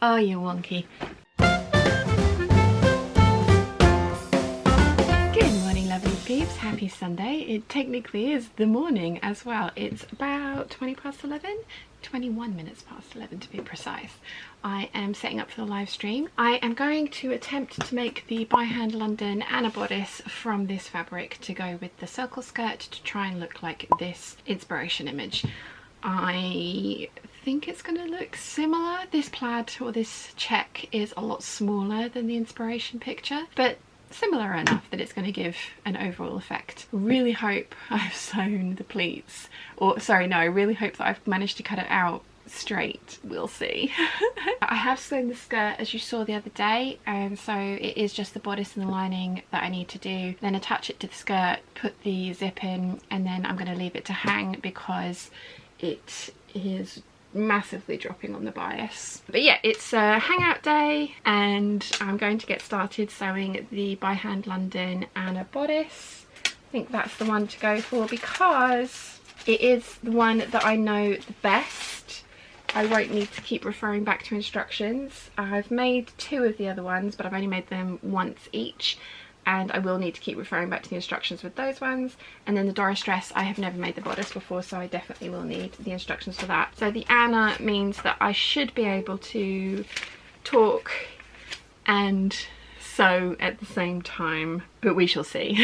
Oh, you wonky. Good morning, lovely peeps. Happy Sunday. It technically is the morning as well. It's about 20 past 11, 21 minutes past 11 to be precise. I am setting up for the live stream. I am going to attempt to make the by hand London and a bodice from this fabric to go with the circle skirt to try and look like this inspiration image. I think it's going to look similar. This plaid or this check is a lot smaller than the inspiration picture, but similar enough that it's going to give an overall effect. Really hope I've sewn the pleats, or sorry, no, I really hope that I've managed to cut it out straight. We'll see. I have sewn the skirt as you saw the other day, and so it is just the bodice and the lining that I need to do, then attach it to the skirt, put the zip in, and then I'm going to leave it to hang because it is massively dropping on the bias. But yeah, it's a hangout day and I'm going to get started sewing the by hand London and a bodice. I think that's the one to go for because it is the one that I know the best. I won't need to keep referring back to instructions. I've made two of the other ones, but I've only made them once each, and I will need to keep referring back to the instructions with those ones. And then the Doris Dress, I have never made the bodice before, so I definitely will need the instructions for that. So the Anna means that I should be able to talk and sew at the same time, but we shall see.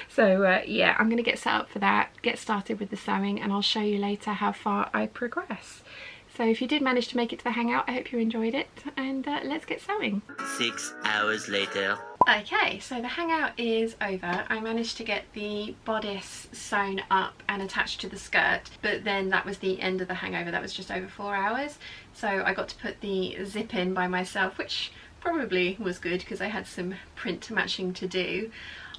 So yeah, I'm going to get set up for that, get started with the sewing, and I'll show you later how far I progress. So if you did manage to make it to the hangout, I hope you enjoyed it, and let's get sewing. 6 hours later. Okay, so the hangout is over. I managed to get the bodice sewn up and attached to the skirt, but then that was the end of the hangover. That was just over 4 hours. So I got to put the zip in by myself, which probably was good because I had some print matching to do.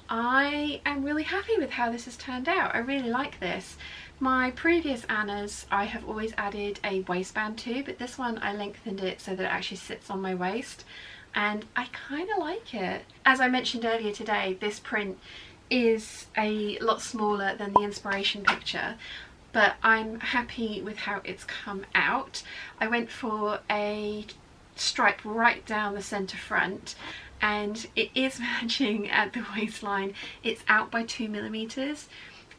I am really happy with how this has turned out. I really like this. My previous Annas I have always added a waistband to, but this one I lengthened it so that it actually sits on my waist, and I kind of like it. As I mentioned earlier today, this print is a lot smaller than the inspiration picture, but I'm happy with how it's come out. I went for a stripe right down the centre front, and it is matching at the waistline. It's out by 2mm.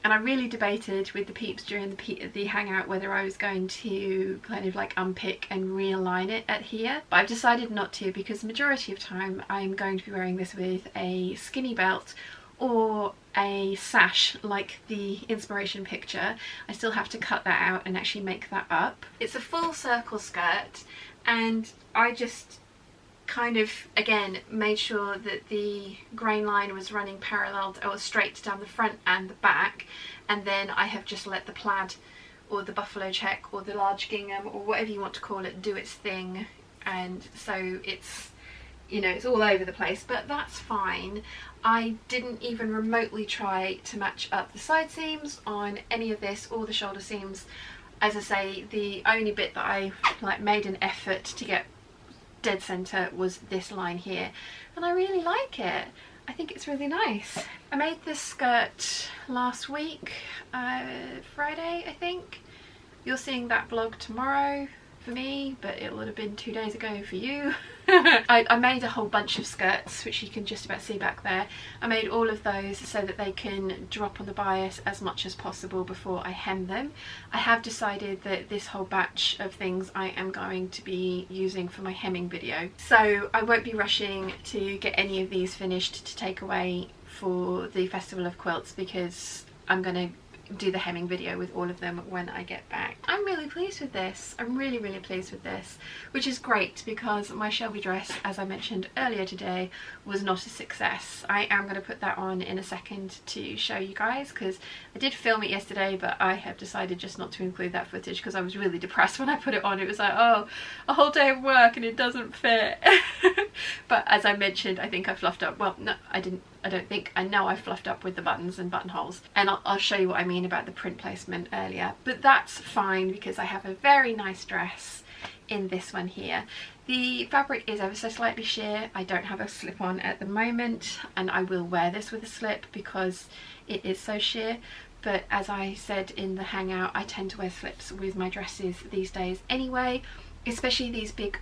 And I really debated with the peeps during the hangout whether I was going to kind of like unpick and realign it at here, but I've decided not to because the majority of time I'm going to be wearing this with a skinny belt or a sash like the inspiration picture. I still have to cut that out and actually make that up. It's a full circle skirt, and I just kind of again made sure that the grain line was running parallel or straight down the front and the back, and then I have just let the plaid or the buffalo check or the large gingham or whatever you want to call it do its thing, and so it's, you know, it's all over the place, but that's fine. I didn't even remotely try to match up the side seams on any of this or the shoulder seams. As I say, the only bit that I like made an effort to get dead center was this line here, and I really like it. I think it's really nice. I made this skirt last week, Friday I think. You're seeing that vlog tomorrow for me, but it would have been 2 days ago for you. I made a whole bunch of skirts, which you can just about see back there. I made all of those so that they can drop on the bias as much as possible before I hem them. I have decided that this whole batch of things I am going to be using for my hemming video, so I won't be rushing to get any of these finished to take away for the Festival of Quilts because I'm going to do the hemming video with all of them when I get back. I'm really pleased with this. I'm really pleased with this, which is great because my Shelby dress, as I mentioned earlier today, was not a success. I am going to put that on in a second to show you guys because I did film it yesterday, but I have decided just not to include that footage because I was really depressed when I put it on. It was like, oh, a whole day of work and it doesn't fit. But as I mentioned, I think I fluffed up. Well, no, I didn't. I don't think. I know I fluffed up with the buttons and buttonholes, and I'll show you what I mean about the print placement earlier, but that's fine because I have a very nice dress in this one here. The fabric is ever so slightly sheer. I don't have a slip on at the moment, and I will wear this with a slip because it is so sheer, but as I said in the hangout, I tend to wear slips with my dresses these days anyway. especially these big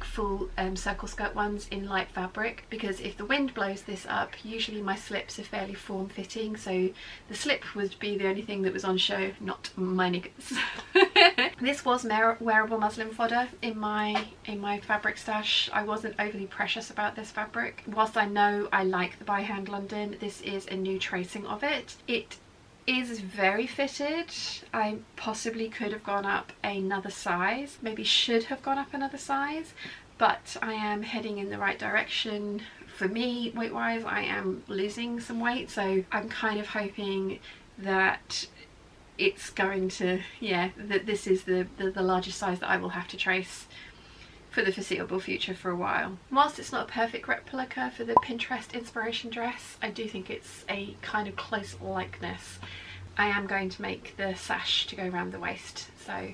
full circle skirt ones in light fabric, because if the wind blows this up, usually my slips are fairly form-fitting, so the slip would be the only thing that was on show, not my knickers. This was wearable muslin fodder in my fabric stash. I wasn't overly precious about this fabric. Whilst I know I like the By Hand London, this is a new tracing of it. It is very fitted. I possibly could have gone up another size, maybe should have gone up another size, but I am heading in the right direction. For me, weight wise, I am losing some weight, so I'm kind of hoping that it's going to, yeah, that this is the largest size that I will have to trace for the foreseeable future for a while. Whilst it's not a perfect replica for the Pinterest inspiration dress, I do think it's a kind of close likeness. I am going to make the sash to go around the waist, so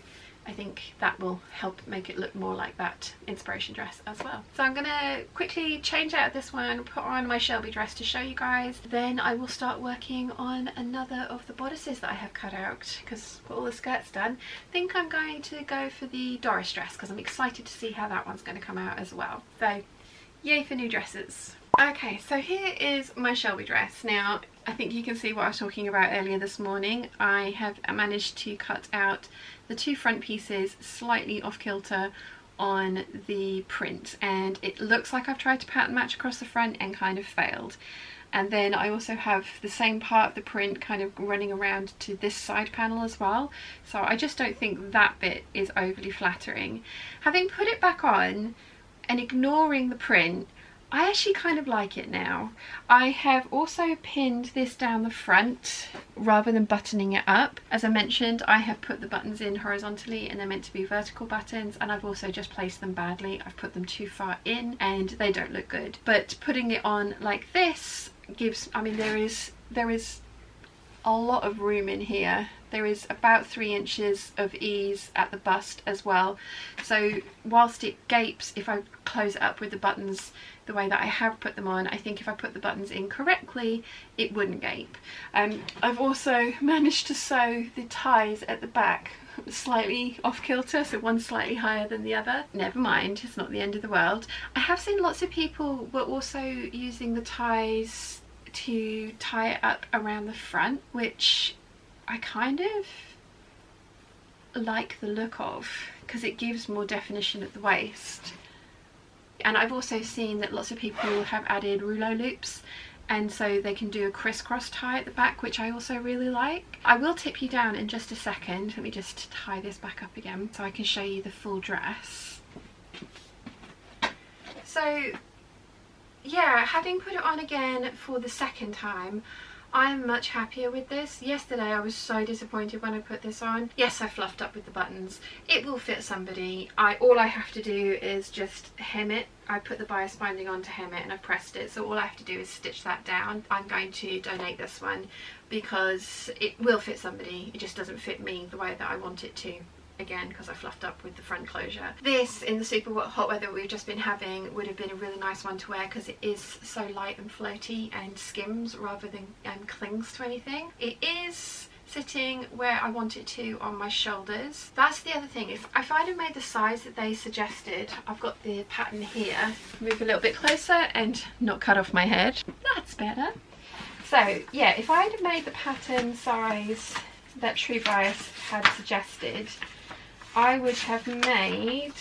I think that will help make it look more like that inspiration dress as well. So I'm gonna quickly change out this one, put on my Shelby dress to show you guys, then I will start working on another of the bodices that I have cut out, because I've got all the skirts done. I think I'm going to go for the Doris dress because I'm excited to see how that one's going to come out as well. So yay for new dresses. Okay, so here is my Shelby dress. Now, I think you can see what I was talking about earlier this morning. I have managed to cut out the two front pieces slightly off kilter on the print, and it looks like I've tried to pattern match across the front and kind of failed. And then I also have the same part of the print kind of running around to this side panel as well, so I just don't think that bit is overly flattering. Having put it back on and ignoring the print, I actually kind of like it now. I have also pinned this down the front rather than buttoning it up. As I mentioned, I have put the buttons in horizontally and they're meant to be vertical buttons, and I've also just placed them badly. I've put them too far in and they don't look good. But putting it on like this gives, I mean, there is a lot of room in here. There is about 3 inches of ease at the bust as well. So whilst it gapes, if I close it up with the buttons the way that I have put them on, I think if I put the buttons in correctly, it wouldn't gape. I've also managed to sew the ties at the back slightly off kilter, so one's slightly higher than the other. Never mind, it's not the end of the world. I have seen lots of people were also using the ties to tie it up around the front, which I kind of like the look of, because it gives more definition at the waist. And I've also seen that lots of people have added rouleau loops, and so they can do a crisscross tie at the back, which I also really like. I will tip you down in just a second. Let me just tie this back up again so I can show you the full dress. So yeah, having put it on again for the second time, I'm much happier with this. Yesterday I was so disappointed when I put this on. Yes, I fluffed up with the buttons. It will fit somebody. All I have to do is just hem it. I put the bias binding on to hem it and I've pressed it, so all I have to do is stitch that down. I'm going to donate this one because it will fit somebody. It just doesn't fit me the way that I want it to. Again, because I fluffed up with the front closure. This, in the super hot weather we've just been having, would have been a really nice one to wear because it is so light and floaty and skims rather than clings to anything. It is sitting where I want it to on my shoulders. That's the other thing. If I'd have made the size that they suggested, I've got the pattern here. Move a little bit closer and not cut off my head. That's better. So yeah, if I'd have made the pattern size that True Bias had suggested, I would have made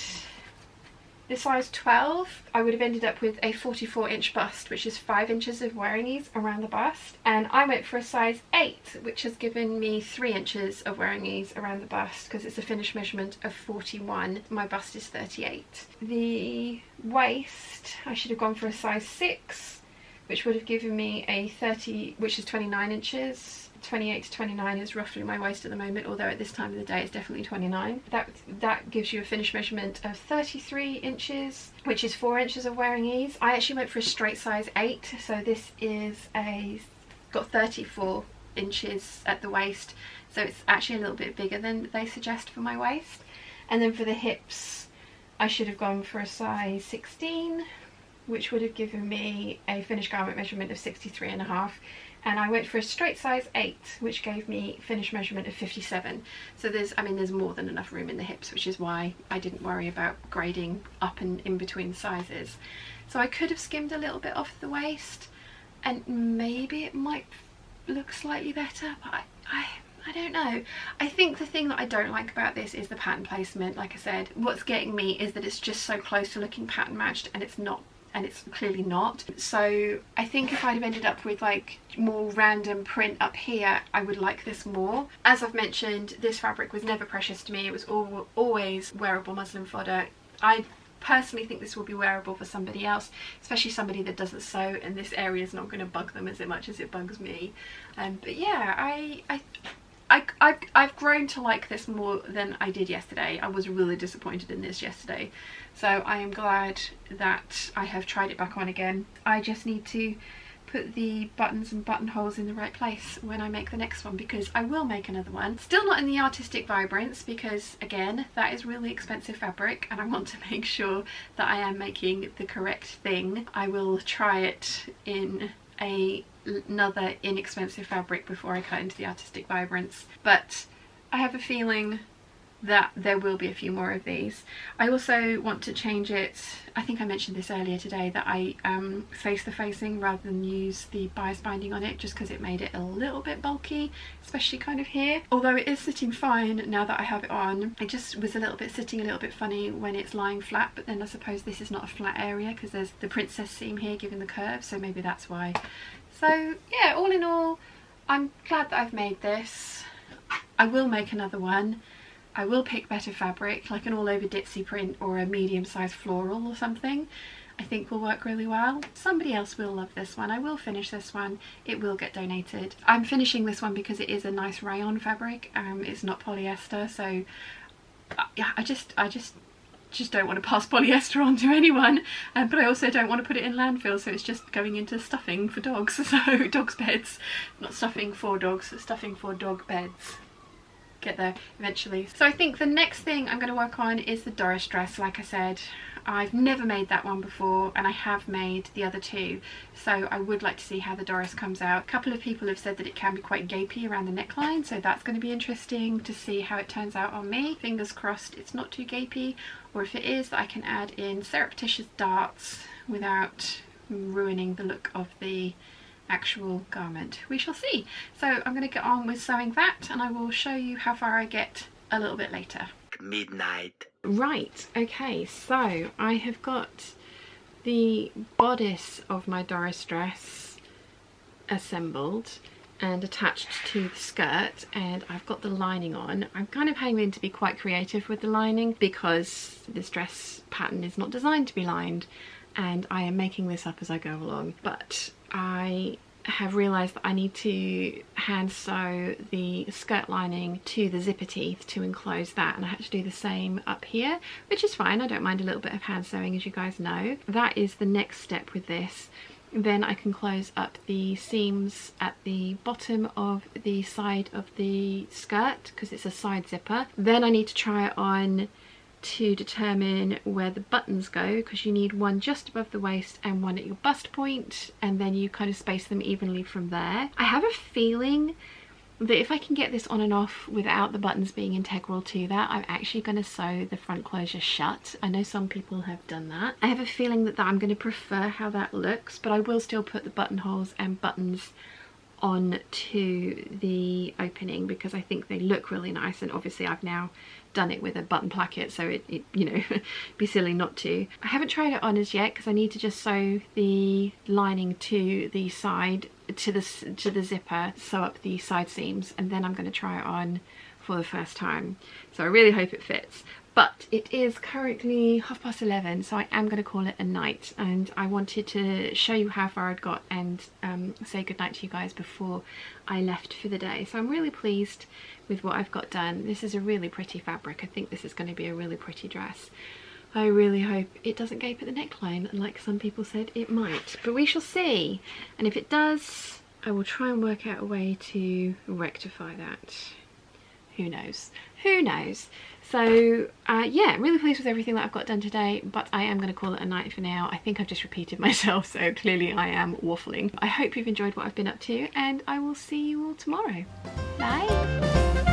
the size 12. I would have ended up with a 44-inch bust, which is 5 inches of wearing ease around the bust. And I went for a size 8, which has given me 3 inches of wearing ease around the bust because it's a finished measurement of 41. My bust is 38. The waist, I should have gone for a size 6, which would have given me a 30, which is 29 inches. 28 to 29 is roughly my waist at the moment, although at this time of the day it's definitely 29. That gives you a finished measurement of 33 inches, which is 4 inches of wearing ease. I actually went for a straight size 8, so this is got 34 inches at the waist, so it's actually a little bit bigger than they suggest for my waist. And then for the hips, I should have gone for a size 16, which would have given me a finished garment measurement of 63.5. and I went for a straight size 8, which gave me finished measurement of 57. So there's more than enough room in the hips, which is why I didn't worry about grading up and in between sizes. So I could have skimmed a little bit off the waist and maybe it might look slightly better, but I don't know. I think the thing that I don't like about this is the pattern placement. Like I said, what's getting me is that it's just so close to looking pattern matched, and it's not, and it's clearly not. So I think if I'd have ended up with like more random print up here, I would like this more. As I've mentioned, this fabric was never precious to me. It was always wearable muslin fodder. I personally think this will be wearable for somebody else, especially somebody that doesn't sew, and this area is not going to bug them as much as it bugs me. But yeah, I've grown to like this more than I did yesterday. I was really disappointed in this yesterday, so I am glad that I have tried it back on again. I just need to put the buttons and buttonholes in the right place when I make the next one, because I will make another one. Still not in the Artistic Vibrance, because again, that is really expensive fabric and I want to make sure that I am making the correct thing. I will try it in another inexpensive fabric before I cut into the Artistic Vibrance, but I have a feeling that there will be a few more of these. I also want to change it. I think I mentioned this earlier today, that I face the facing rather than use the bias binding on it, just because it made it a little bit bulky, especially kind of here. Although it is sitting fine now that I have it on. It just was sitting a little bit funny when it's lying flat, but then I suppose this is not a flat area because there's the princess seam here giving the curve, so maybe that's why. So yeah, all in all, I'm glad that I've made this. I will make another one. I will pick better fabric, like an all over ditzy print or a medium sized floral or something. I think will work really well. Somebody else will love this one. I will finish this one. It will get donated. I'm finishing this one because it is a nice rayon fabric. It's not polyester, so yeah, I just don't want to pass polyester on to anyone, but I also don't want to put it in landfill, so it's just going into stuffing for dogs, so dogs' beds. Not stuffing for dogs, stuffing for dog beds. Get there eventually. So I think the next thing I'm going to work on is the Doris Dress. Like I said, I've never made that one before, and I have made the other two, so I would like to see how the Doris comes out. A couple of people have said that it can be quite gapey around the neckline, so that's going to be interesting to see how it turns out on me. Fingers crossed it's not too gapey, or if it is, that I can add in surreptitious darts without ruining the look of the actual garment. We shall see. So I'm going to get on with sewing that, and I will show you how far I get a little bit later. Midnight. Right, okay, so I have got the bodice of my Doris dress assembled and attached to the skirt, and I've got the lining on. I'm kind of aiming to be quite creative with the lining because this dress pattern is not designed to be lined, and I am making this up as I go along, but I have realised that I need to hand sew the skirt lining to the zipper teeth to enclose that, and I had to do the same up here, which is fine. I don't mind a little bit of hand sewing, as you guys know. That is the next step with this. Then I can close up the seams at the bottom of the side of the skirt because it's a side zipper. Then I need to try it on to determine where the buttons go, because you need one just above the waist and one at your bust point, and then you kind of space them evenly from there. I have a feeling that if I can get this on and off without the buttons being integral to that, I'm actually going to sew the front closure shut. I know some people have done that. I have a feeling that I'm going to prefer how that looks, but I will still put the buttonholes and buttons on to the opening because I think they look really nice, and obviously I've now done it with a button placket, so it you know, be silly not to. I haven't tried it on as yet because I need to just sew the lining to the side, to the zipper, sew up the side seams, and then I'm going to try it on for the first time. So I really hope it fits. But it is currently 11:30, so I am going to call it a night, and I wanted to show you how far I'd got and say goodnight to you guys before I left for the day. So I'm really pleased with what I've got done. This is a really pretty fabric. I think this is going to be a really pretty dress. I really hope it doesn't gape at the neckline like some people said it might, but we shall see. And if it does, I will try and work out a way to rectify that. Who knows? Who knows? So yeah, really pleased with everything that I've got done today, but I am going to call it a night for now. I think I've just repeated myself, so clearly I am waffling. I hope you've enjoyed what I've been up to, and I will see you all tomorrow. Bye!